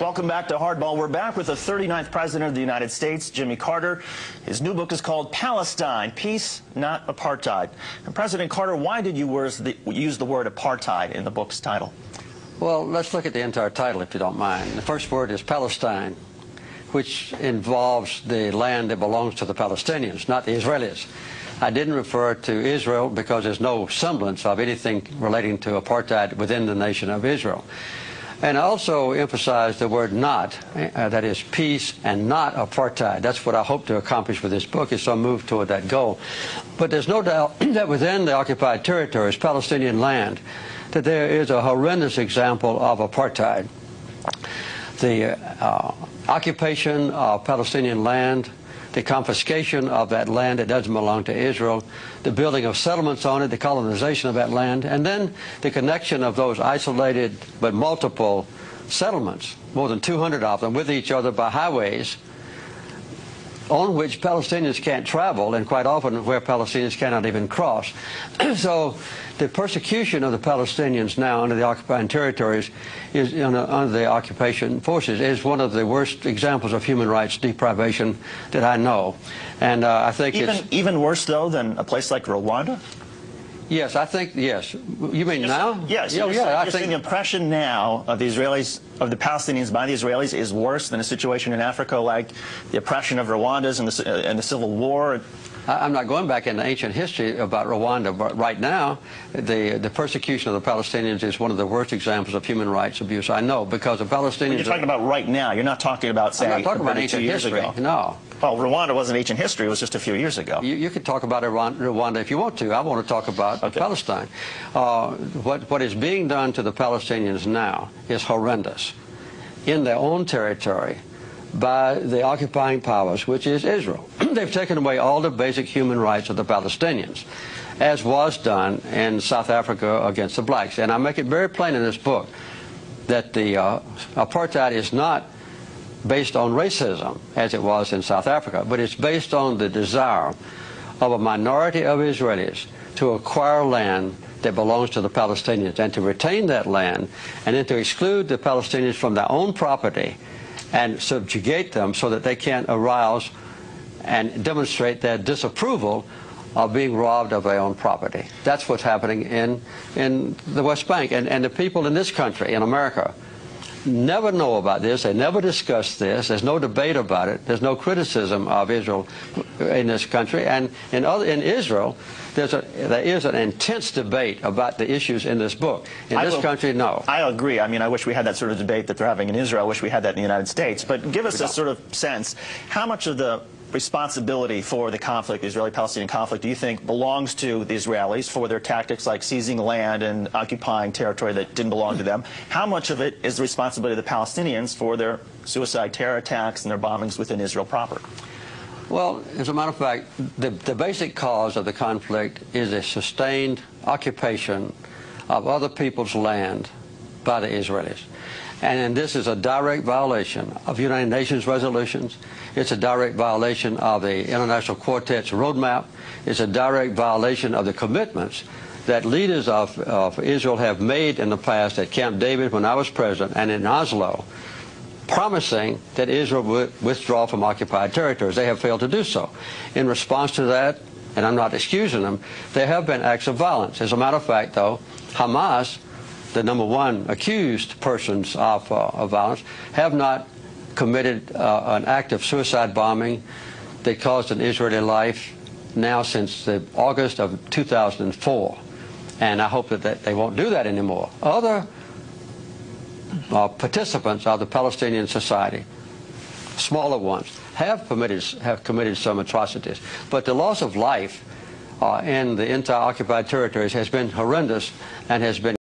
Welcome back to Hardball. We're back with the 39th President of the United States, Jimmy Carter. His new book is called Palestine, Peace, Not Apartheid. And President Carter, why did you use the word apartheid in the book's title? Well, let's look at the entire title, if you don't mind. The first word is Palestine, which involves the land that belongs to the Palestinians, not the Israelis. I didn't refer to Israel because there's no semblance of anything relating to apartheid within the nation of Israel. And I also emphasized the word not, that is peace and not apartheid. That's what I hope to accomplish with this book, is some move toward that goal. But there's no doubt that within the occupied territories, Palestinian land, that there is a horrendous example of apartheid. The occupation of Palestinian land, the confiscation of that land that doesn't belong to Israel, the building of settlements on it, the colonization of that land, and then the connection of those isolated but multiple settlements, more than 200 of them, with each other by highways on which Palestinians can't travel, and quite often where Palestinians cannot even cross. So the persecution of the Palestinians now under the occupied territories, under the occupation forces, is one of the worst examples of human rights deprivation that I know. And I think even worse, though, than a place like Rwanda? Yes, I think, yes. You mean now? Yes. I think the impression now of the Israelis, of the Palestinians by the Israelis, is worse than a situation in Africa like the oppression of Rwandans and the Civil War. I'm not going back into ancient history about Rwanda, but right now, the persecution of the Palestinians is one of the worst examples of human rights abuse I know, because the Palestinians... When you're talking about right now, you're not talking about, say, I'm not talking about ancient history, no. Well, Rwanda wasn't ancient history, it was just a few years ago. You could talk about Rwanda if you want to. I want to talk about Palestine. What is being done to the Palestinians now is horrendous in their own territory by the occupying powers, which is Israel. They've taken away all the basic human rights of the Palestinians, as was done in South Africa against the blacks. And I make it very plain in this book that the apartheid is not based on racism, as it was in South Africa, but it's based on the desire of a minority of Israelis to acquire land that belongs to the Palestinians and to retain that land, and then to exclude the Palestinians from their own property and subjugate them so that they can't arouse and demonstrate their disapproval of being robbed of their own property. That's what's happening in the West Bank. And the people in this country, in America, never know about this. They never discuss this. There's no debate about it. There's no criticism of Israel in this country. And in Israel, there is an intense debate about the issues in this book. In this country, no. I agree. I mean, I wish we had that sort of debate that they're having in Israel. I wish we had that in the United States. But give us a sort of sense, how much of the responsibility for the conflict, the Israeli-Palestinian conflict, do you think belongs to the Israelis for their tactics like seizing land and occupying territory that didn't belong to them? How much of it is the responsibility of the Palestinians for their suicide terror attacks and their bombings within Israel proper? Well, as a matter of fact, the basic cause of the conflict is a sustained occupation of other people's land by the Israelis. And this is a direct violation of United Nations resolutions. It's a direct violation of the International Quartet's roadmap. It's a direct violation of the commitments that leaders of Israel have made in the past at Camp David when I was president and in Oslo, promising that Israel would withdraw from occupied territories. They have failed to do so. In response to that, and I'm not excusing them, there have been acts of violence. As a matter of fact, though, Hamas, the #1 accused persons of violence, have not committed an act of suicide bombing that caused an Israeli life now since August of 2004. And I hope that they won't do that anymore. Other participants of the Palestinian society, smaller ones, have committed some atrocities. But the loss of life in the entire occupied territories has been horrendous and has been